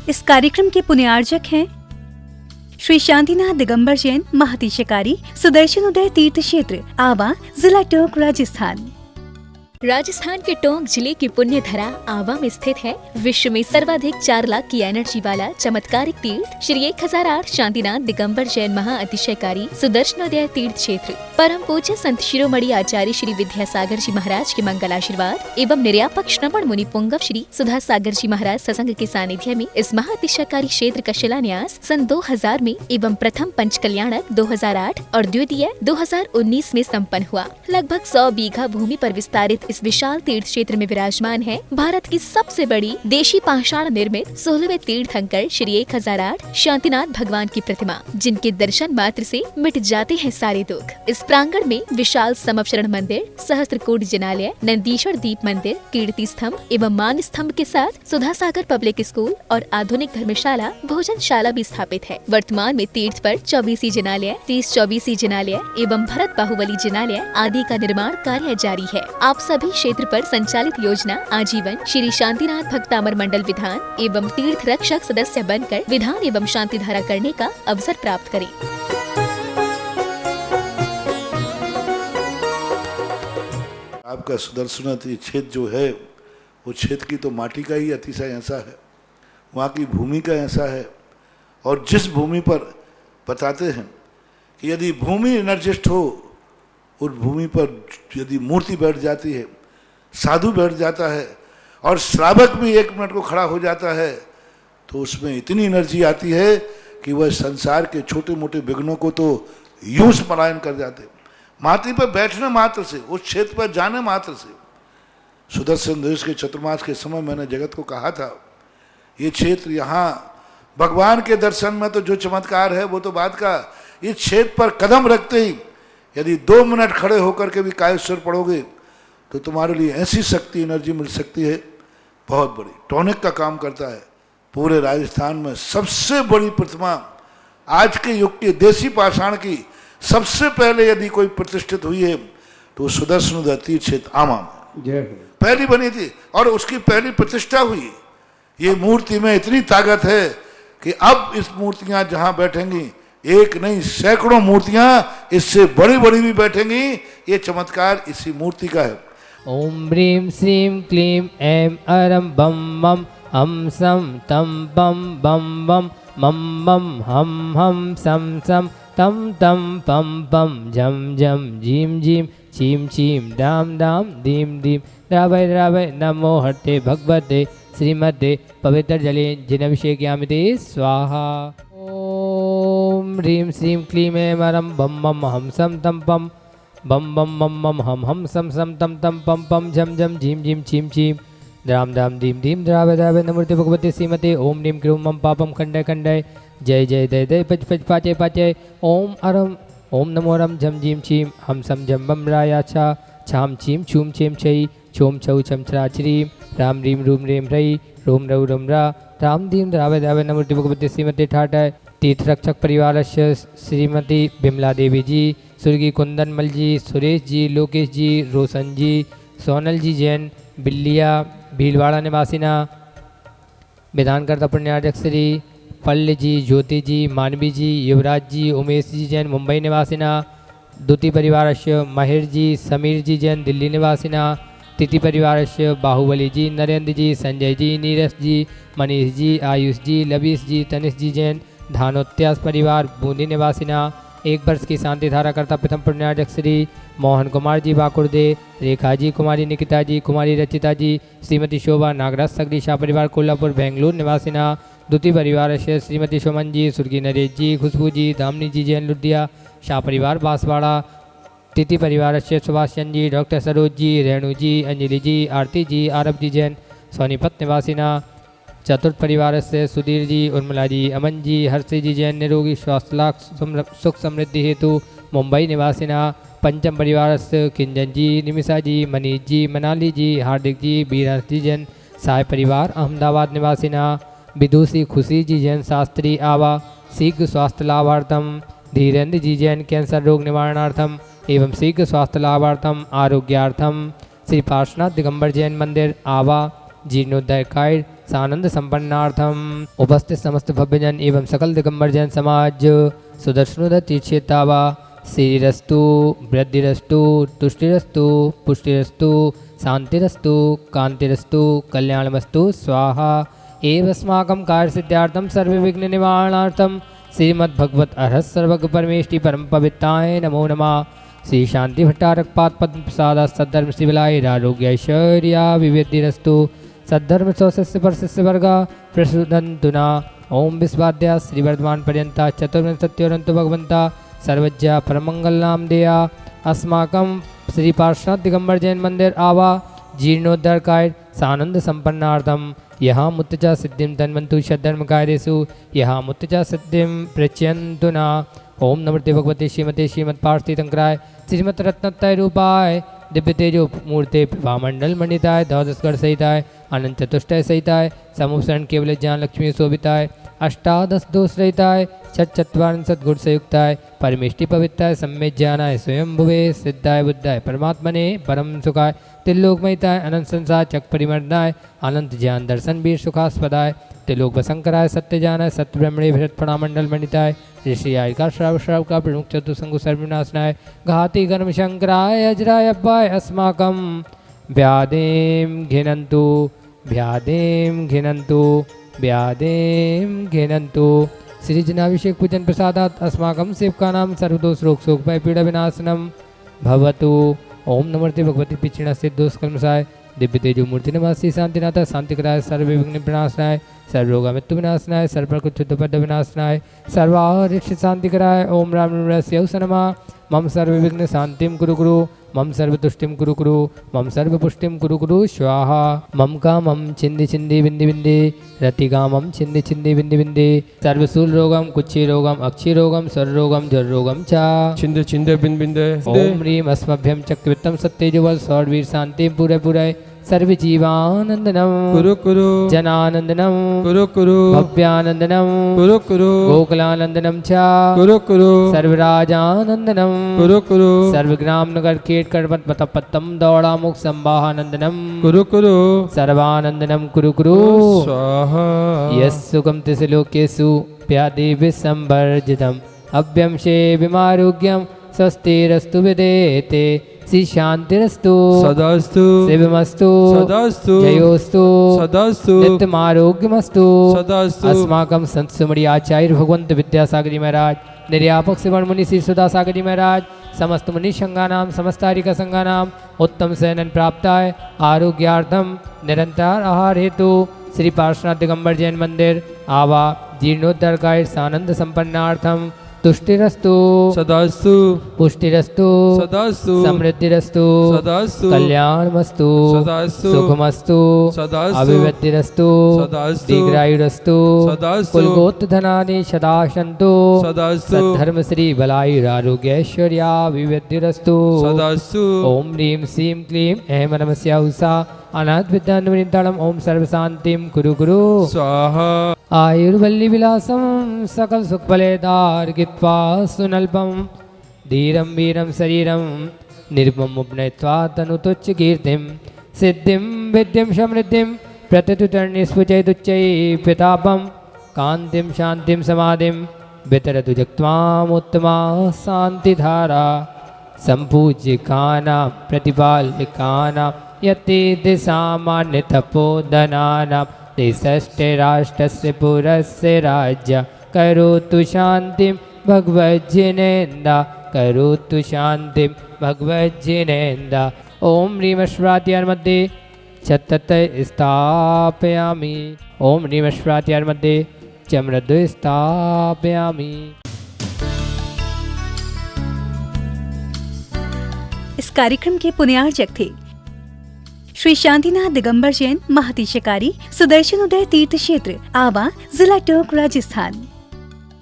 इस कार्यक्रम के पुण्यार्जक हैं श्री शांतिनाथ दिगंबर जैन महातिशकारी सुदर्शन उदय तीर्थ क्षेत्र आवा, जिला टोंक, राजस्थान। राजस्थान के टोंक जिले की पुण्य धरा आवा में स्थित है विश्व में सर्वाधिक 4 लाख की एनर्जी वाला चमत्कारिक तीर्थ श्री 1008 शांतिनाथ दिगंबर जैन महाअतिशयकारी सुदर्शनोदय तीर्थ क्षेत्र। परम पूज्य संत शिरोमणि आचार्य श्री विद्यासागर जी महाराज के मंगल आशीर्वाद एवं निर्यापक श्रमण मुनि पुंगव श्री सुधा सागर जी महाराज सत्संग के सानिध्य में इस महाअतिशयकारी क्षेत्र का शिलान्यास सन 2000 में एवं प्रथम पंचकल्याणक 2008 और द्वितीय 2019 में संपन्न हुआ। लगभग 100 बीघा भूमि पर विस्तारित इस विशाल तीर्थ क्षेत्र में विराजमान है भारत की सबसे बड़ी देशी पाषाण निर्मित 16वें तीर्थंकर श्री 1008 शांतिनाथ भगवान की प्रतिमा, जिनके दर्शन मात्र से मिट जाते हैं सारे दुख। इस प्रांगण में विशाल समवचरण मंदिर, सहस्त्रकूट जिनालय, नंदीश्वर दीप मंदिर, कीर्ति स्तंभ एवं मान स्तंभ के साथ सुधा सागर पब्लिक स्कूल और आधुनिक धर्मशाला, भोजनशाला भी स्थापित है। वर्तमान में तीर्थ पर 24 जिनालय, 30-24 जिनालय एवं भरत बाहुबली जिनालय आदि का निर्माण कार्य जारी है। आप सभी क्षेत्र पर संचालित योजना आजीवन श्री शांतिनाथ भक्तामर मंडल विधान एवं तीर्थ रक्षक सदस्य बनकर विधान एवं शांति धारा करने का अवसर प्राप्त करें। आपका सुदर्शनाथ ये क्षेत्र जो है वो क्षेत्र की तो माटी का ही अतिशय ऐसा है, वहाँ की भूमि का ऐसा है। और जिस भूमि पर बताते हैं कि यदि भूमि एनर्जिस्ट हो, उस भूमि पर यदि मूर्ति बैठ जाती है, साधु बैठ जाता है और श्रावक भी 1 मिनट को खड़ा हो जाता है, तो उसमें इतनी एनर्जी आती है कि वह संसार के छोटे मोटे विघ्नों को तो यूं स्मरण कर जाते। माटी पर बैठने मात्र से, उस क्षेत्र पर जाने मात्र से, सुदर्शन देश के चतुर्मास के समय मैंने जगत को कहा था, ये क्षेत्र यहाँ भगवान के दर्शन में तो जो चमत्कार है वो तो बात का, इस क्षेत्र पर कदम रखते ही यदि 2 मिनट खड़े होकर के भी कायेश्वर पढ़ोगे तो तुम्हारे लिए ऐसी शक्ति एनर्जी मिल सकती है बहुत बड़ी। टॉनिक का काम करता है। पूरे राजस्थान में सबसे बड़ी प्रतिमा आज के युग की देसी पाषाण की सबसे पहले यदि कोई प्रतिष्ठित हुई है तो सुदर्शन तीर्थ क्षेत्र आमा में पहली बनी थी और उसकी पहली प्रतिष्ठा हुई। ये मूर्ति में इतनी ताकत है कि अब इस मूर्तियां जहां बैठेंगी, एक नहीं सैकड़ों मूर्तियां इससे बड़ी बड़ी भी बैठेंगी। ये चमत्कार इसी मूर्ति का है। ओम ह्रीं श्रीं क्लीं ऐं अरं बम मम हम सम तम बम बम बम मम मम हम सम सम तम तम पम पम झम झम झीम झीम छीम छीम दाम दाम दीम दीम द्रावय द्रावय नमो हटे भगवते श्रीमते पवित्र जले जिनभिषेक्यामिते स्वाहा। ओम ह्रीं श्रीं क्लीं ऐं अरं बम मम हम सम तम पम बम बम मम मम हम सम सम तम तम पम पम झम झम झीम झीम छीम छीम द्राम दाम दीम दीम द्रावय द्रावय नमोते भगवते श्रीमते ओम नीम क्रूम मम पापम खंडय खंडय जय जय दय दय पच पच पाचय पाचय ओम अरम ओम नमो रम झम झीम छीम हम सम जम बम रायाछा छाम छीम छूम छेम छई छोम छऊ छम छरा छरीम राम रीम रूम रेम रई रोम रऊ रम रा राम दीम द्रावय द्रावय नमोते भगवते श्रीमते ठाटय तीर्थ रक्षक परिवार श्रीमती बिमला देवी जी, स्वर्गीय कुंदनमल जी, सुरेश जी, लोकेश जी, रोशन जी, सोनल जी जैन बिल्लिया भीलवाड़ा निवासिना, विधानकर्ता पुण्यार्जक श्री पल्ल जी, ज्योति जी, मानवी जी, युवराज जी, उमेश जी जैन मुंबई निवासिना, द्वितीय परिवारस्य महिर जी, समीर जी जैन दिल्ली निवासिना, तिथि परिवारस्य बाहुबली जी, नरेंद्र जी, संजय जी, नीरज जी, मनीष जी, आयुष जी, लबीश जी, तनिष जी जैन धानोत्यास परिवार बूंदी निवासिना, 1 वर्ष की शांति धारा करता प्रथम पुण्यार्जक श्री मोहन कुमार जी बाकुर्दे, रेखा जी, कुमारी निकिता जी, कुमारी रचिता जी, श्रीमती शोभा नागराज सगरी शाह परिवार कोल्हापुर बेंगलुरु निवासिना, द्वितीय परिवार से श्रीमती सोमन जी, स्वर्गीय नरेश जी, खुशबू जी, दामनी जी जैन लुधिया शाह परिवार बांसवाड़ा, तृतीय परिवार से सुभाष चंद जी, डॉक्टर सरोज जी, रेणु जी, अंजलि जी, आरती जी, आरब जी जैन सोनीपत निवासिना, चतुर्थ परिवार से सुधीर जी, उर्मिला जी, अमन जी, हर्षी जी जैन निरोगी स्वास्थ्य लाख सुख समृद्धि हेतु मुंबई निवासिना, पंचम परिवार से किंजन जी, निमिषा जी, मनीष जी, मनाली जी, हार्दिक जी, बीराज जी जैन साय परिवार अहमदाबाद निवासिना, विदुषी खुशी जी जैन शास्त्री आवा शीघ्र स्वास्थ्य लाभार्थम, धीरेन्द्र जी जैन कैंसर रोग निवारणार्थम एवं शीघ्र स्वास्थ्य लाभार्थम आरोग्यार्थम, श्री पार्श्वनाथ दिगंबर जैन मंदिर आवा जीर्णोद्धारकाय सानंद संपन्नार्थम उपस्थित समस्त भव्यजन एवं सकल दिगंबर जैन समाज सुदर्शनोदय तीर्थेतावा श्रीरस्तु वृद्धिरस्तु तुष्टिरस्तु पुष्टिरस्तु शांतिरस्तु कांतिरस्तु कल्याणमस्तु स्वाहा एवस्माकं कार्यसिद्ध्यार्थं सर्वविघ्न निवारणार्थं श्रीमद्भगवत अर्हत सर्वज्ञ परमेष्टि परम पवित्राय नमो नमः। श्री शांति भट्टारक पाद पद्म प्रसाद सद्धर्म शिवलाय आरोग्य ऐश्वर्या विवेदिरस्तु सद्धर्म सौशिष्य परशिष्य वर्ग प्रसुदंतुना ओम विस्वाद्या श्री वर्धमान पर्यंता चतुर्विंशत्योरंतु भगवंता सर्वज्ञा परमंगल नाम देया अस्माकं श्री पार्श्वनाथ दिगंबर जैन मंदिर आवा जीर्णोद्धारकाय सानंद संपन्नार्थम यहाँ मुत्तचा सिद्धिं तन्वन्तु षद्धर्म कार्येषु यहाँ मुत्तचा सिद्धिं प्रचयन्तु न। ओम नमस्ते भगवते श्रीमते श्रीमत्पार्थितंकराय श्रीमद्रत्नत्रय रूपाय दिव्य तेजो मूर्ते प्रभामंडल मंडिताय द्वादशगढ़ सहिताय अनंत चतुष्टय सहिताय समुपसरण केवल ज्ञान लक्ष्मी शोभिताय अष्टादश दोष रहिताय षट्चत्वारिंशत् गुण संयुक्ताय परमेष्टि पवित्राय सम्यक ज्ञानाय स्वयं भुवे सिद्धाय बुद्धाय परमात्मने परम सुखाय त्रिलोकमयिताय अनंत संसार चक परिमर्दनाय अनंत ज्ञान दर्शन वीर सुखास्पदाय त्रिलोक वसंकराय सत्य ज्ञानाय सत्य ब्रह्मणे भरत प्रणामंडल मंडिताय ऋषि आय का श्राव का प्रमुख चतुसंगु सर्वनाशनाय घाति कर्म शंकराय अजराय अब्बाय अस्माकं व्याधिं घिनन्तु श्री जनाभिषेक पूजन प्रसादात अस्माकं सेवकानां सर्वदोष रोग शोक भय पीड़ा विनाशनम भवतु। ओम नमस्ते भगवती पिछड़ा से दोष कलमसाय दिव्य तेजो मूर्ति नमस्ते शांतिनाथ शांतिकराय सर्वविघ्न विनाशनाय सर्वरोग मृत्यु विनाशनाय सर्वकुच्छुद्धपद विनाशनाय सर्वारिष्ट शांतिकराय ओम राम नमः मम सर्वविघ्न शांतिं कुरु कुरु मम सर्वतुष्टिं कुरु कुरु मम सर्वपुष्टिं कुरु कुरु स्वाहा मम कामं छिन्धि छिन्धि बिन्दि बिन्दि रतिकामं छिन्धि छिन्धि बिन्दि बिन्दि सर्वशूल रोगं कुक्षि रोगं अक्षि रोगं स्वररोगं जररोगं च छिन्द छिन्द बिन बिन्दे ओम ह्रीं अस्मभ्यं चक्रवित्तं सत्यजुवल सौरवीर शांतिं पूरे पूरे सर्वजीवानंदनम कुरु कुरु जनानंदनम कुरु कुरु भव्यानंदनम कुरु कुरु गोकुलानंदनम च कुरु कुरु सर्वराजानंदनम कुरु कुरु सर्वग्राम नगर कीट करपत पतपत्तम दौड़ा मुख संवाहानंदनम कुरु कुरु सर्वानंदनम कुरु कुरु स्वाहा यस्सुखं त्रिलोकेषु प्यादि विसंवर्जितम् अभ्यंशे विमारोग्यं स्वस्तिरस्तु विदेते श्री शांतिरस्तु सदास्तु शिवमस्तु सदास्तु जयोस्तु सदास्तु नित्यमारोग्यमस्तु सदास्तु अस्माकं संत सुमणि आचार्य भगवंत विद्यासागर जी महाराज निर्यापक श्रवण मुनि श्री सुधासागर जी महाराज समस्त मुनि संघानाम समस्तारिक संघानाम उत्तम शयनन प्राप्ताय आरोग्यार्थम निरंतर आहार हेतु श्री पार्श्वनाथ दिगंबर जैन मंदिर आवा जीर्णोद्धारकाय सानंद संपन्नार्थम तुष्टिरस्तु सदास्तु पुष्टिरस्तु सदास्तु समृद्धिरस्तु सदास्तु कल्याणमस्तु सदास्तु सुखमस्तु सदास्तु अभिवृद्धिरस्तु सदास्तु दीर्घायुरस्तु सदास्तु कुलगोत्रधनानि सदा सन्तु सदास्तु सद्धर्म श्री बलायुरारोग्यैश्वर्या विवृद्धिरस्तु सदास्तु ओम ह्रीं श्रीं क्लीं ऐं नमस्या उषा अनाथ विद्यानुवृत्तालम ओम सर्वशांतिं कुरु कुरु स्वाहा आयुर्वल्ली विलासं सकल सुखफलेदार गित्वा सुनल्पं धीरं वीरं शरीरं निर्मम उपनयित्वा तनुतुच्च कीर्तिं सिद्धिं विद्यं समृद्धिं प्रतितुतर्निस्फुचैदुच्चै प्रतापं कान्तिं शान्तिं समाधिं वितरतु जक्त्वामुत्तमा शान्तिधारा सम्पूज्यकानां प्रतिपालकानां यति दिशामान्यतपोधनानां देशस्य राष्ट्रस्य पुरस्य राज्य करोतु शान्तिं भगवज्जिनेन्द्र करोतु शान्तिं भगवज्जिनेन्द्र ओम ह्रीमश्वात्यार मध्ये चतत स्थापयामि ओम ह्रीमश्वात्यार मध्ये चमृद् स्थापयामि। इस कार्यक्रम के पुण्यार्चक थे श्री शांतिनाथ दिगंबर जैन महातिशकारी सुदर्शन उदय तीर्थ क्षेत्र आवा, जिला टोंक, राजस्थान।